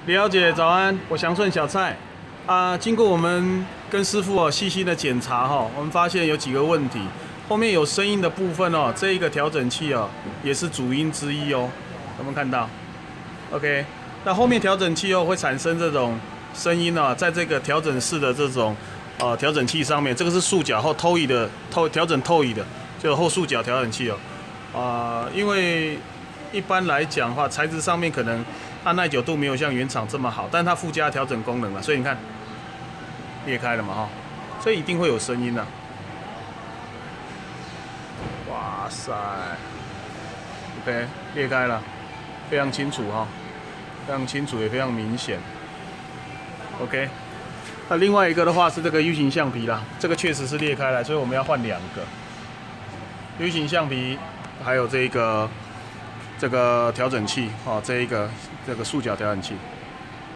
了解，早安，我祥顺小蔡。经过我们跟师傅细心的检查我们发现有几个问题。后面有声音的部分这一个调整器也是主因之一有没有看到 ？OK， 那后面调整器会产生这种声音在这个调整室的这种调整器上面，这个是束角后透椅的调整透椅的，就后束角调整器因为一般来讲的话，材质上面可能它耐久度没有像原厂这么好，但它附加调整功能了，所以你看裂开了嘛所以一定会有声音哇塞 ，OK， 裂开了，非常清楚非常清楚也非常明显。OK， 那另外一个的话是这个 U 型橡皮啦，这个确实是裂开了，所以我们要换2个 U 型橡皮，还有这个调整器这个束角调整器。